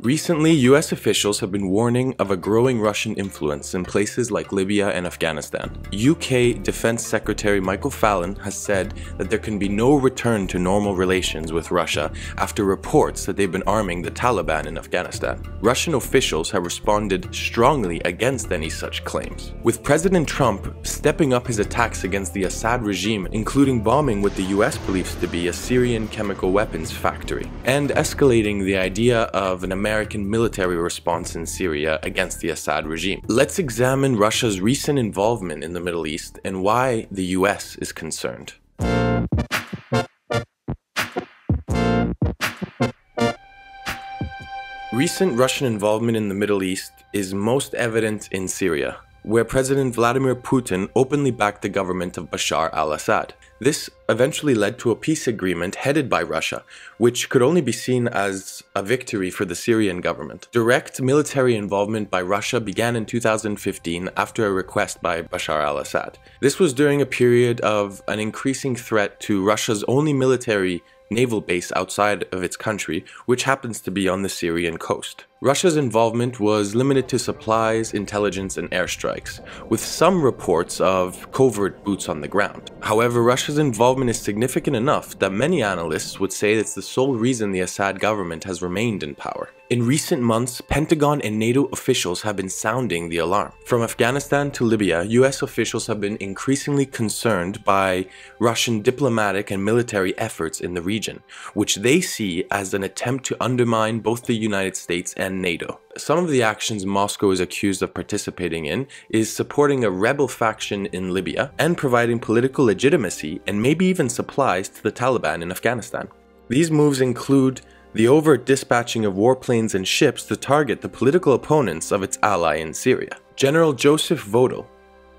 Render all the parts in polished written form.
Recently, US officials have been warning of a growing Russian influence in places like Libya and Afghanistan. UK Defense Secretary Michael Fallon has said that there can be no return to normal relations with Russia after reports that they've been arming the Taliban in Afghanistan. Russian officials have responded strongly against any such claims, with President Trump stepping up his attacks against the Assad regime, including bombing what the US believes to be a Syrian chemical weapons factory, and escalating the idea of an American military response in Syria against the Assad regime. Let's examine Russia's recent involvement in the Middle East and why the US is concerned. Recent Russian involvement in the Middle East is most evident in Syria, where President Vladimir Putin openly backed the government of Bashar al-Assad. This eventually led to a peace agreement headed by Russia, which could only be seen as a victory for the Syrian government. Direct military involvement by Russia began in 2015 after a request by Bashar al-Assad. This was during a period of an increasing threat to Russia's only military naval base outside of its country, which happens to be on the Syrian coast. Russia's involvement was limited to supplies, intelligence, and airstrikes, with some reports of covert boots on the ground. However, Russia's involvement is significant enough that many analysts would say it's the sole reason the Assad government has remained in power. In recent months, Pentagon and NATO officials have been sounding the alarm. From Afghanistan to Libya, US officials have been increasingly concerned by Russian diplomatic and military efforts in the region, which they see as an attempt to undermine both the United States and NATO. Some of the actions Moscow is accused of participating in is supporting a rebel faction in Libya and providing political legitimacy and maybe even supplies to the Taliban in Afghanistan. These moves include the overt dispatching of warplanes and ships to target the political opponents of its ally in Syria. General Joseph Votel,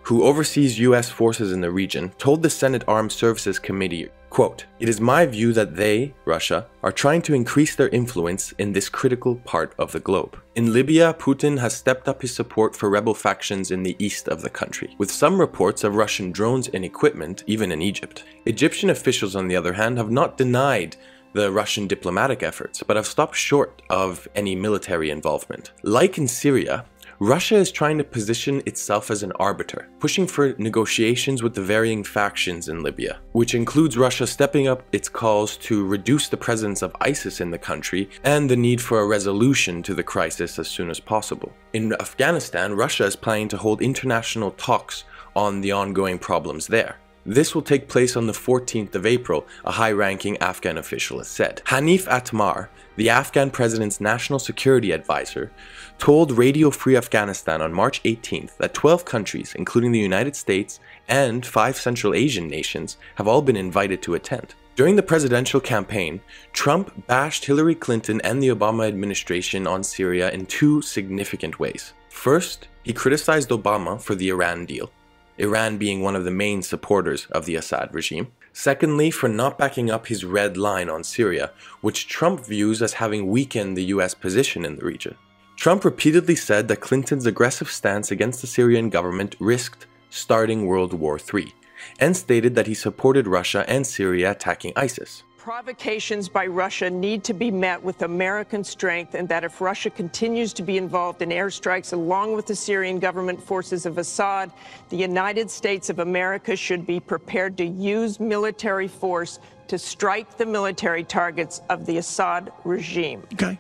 who oversees US forces in the region, told the Senate Armed Services Committee, quote, "It is my view that they, Russia, are trying to increase their influence in this critical part of the globe." In Libya, Putin has stepped up his support for rebel factions in the east of the country, with some reports of Russian drones and equipment even in Egypt. Egyptian officials, on the other hand, have not denied the Russian diplomatic efforts, but have stopped short of any military involvement. Like in Syria, Russia is trying to position itself as an arbiter, pushing for negotiations with the varying factions in Libya, which includes Russia stepping up its calls to reduce the presence of ISIS in the country and the need for a resolution to the crisis as soon as possible. In Afghanistan, Russia is planning to hold international talks on the ongoing problems there. This will take place on the 14th of April, a high-ranking Afghan official has said. Hanif Atmar, the Afghan president's national security advisor, told Radio Free Afghanistan on March 18th that 12 countries, including the United States and 5 Central Asian nations, have all been invited to attend. During the presidential campaign, Trump bashed Hillary Clinton and the Obama administration on Syria in 2 significant ways. First, he criticized Obama for the Iran deal, Iran being one of the main supporters of the Assad regime. Secondly, for not backing up his red line on Syria, which Trump views as having weakened the US position in the region. Trump repeatedly said that Clinton's aggressive stance against the Syrian government risked starting World War III, and stated that he supported Russia and Syria attacking ISIS. Provocations by Russia need to be met with American strength, and that if Russia continues to be involved in airstrikes along with the Syrian government forces of Assad, the United States of America should be prepared to use military force to strike the military targets of the Assad regime. Okay.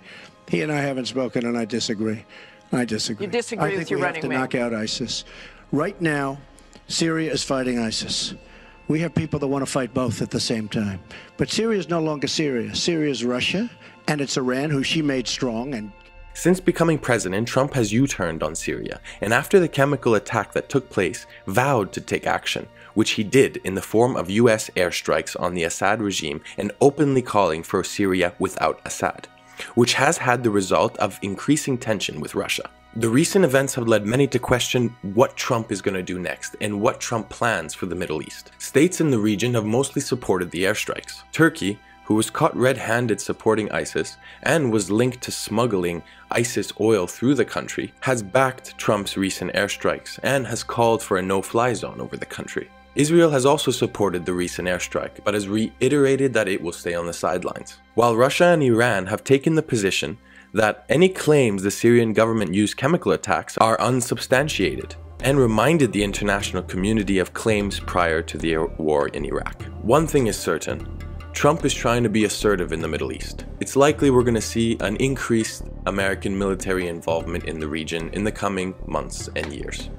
He and I haven't spoken, and I disagree. I disagree. You disagree with your running mate? I think we have to knock out ISIS. Right now, Syria is fighting ISIS. We have people that want to fight both at the same time. But Syria is no longer Syria. Syria is Russia, and it's Iran, who she made strong. Since becoming president, Trump has U-turned on Syria, and after the chemical attack that took place, vowed to take action, which he did in the form of US airstrikes on the Assad regime and openly calling for Syria without Assad, which has had the result of increasing tension with Russia. The recent events have led many to question what Trump is going to do next and what Trump plans for the Middle East. States in the region have mostly supported the airstrikes. Turkey, who was caught red-handed supporting ISIS and was linked to smuggling ISIS oil through the country, has backed Trump's recent airstrikes and has called for a no-fly zone over the country. Israel has also supported the recent airstrike, but has reiterated that it will stay on the sidelines. While Russia and Iran have taken the position that any claims the Syrian government used chemical attacks are unsubstantiated, and reminded the international community of claims prior to the war in Iraq. One thing is certain: Trump is trying to be assertive in the Middle East. It's likely we're going to see an increased American military involvement in the region in the coming months and years.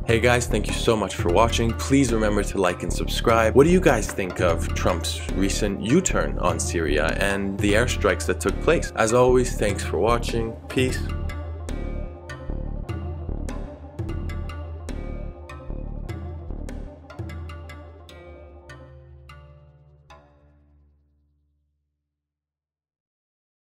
Hey guys, thank you so much for watching. Please remember to like and subscribe. What do you guys think of Trump's recent U-turn on Syria and the airstrikes that took place? As always, thanks for watching. Peace.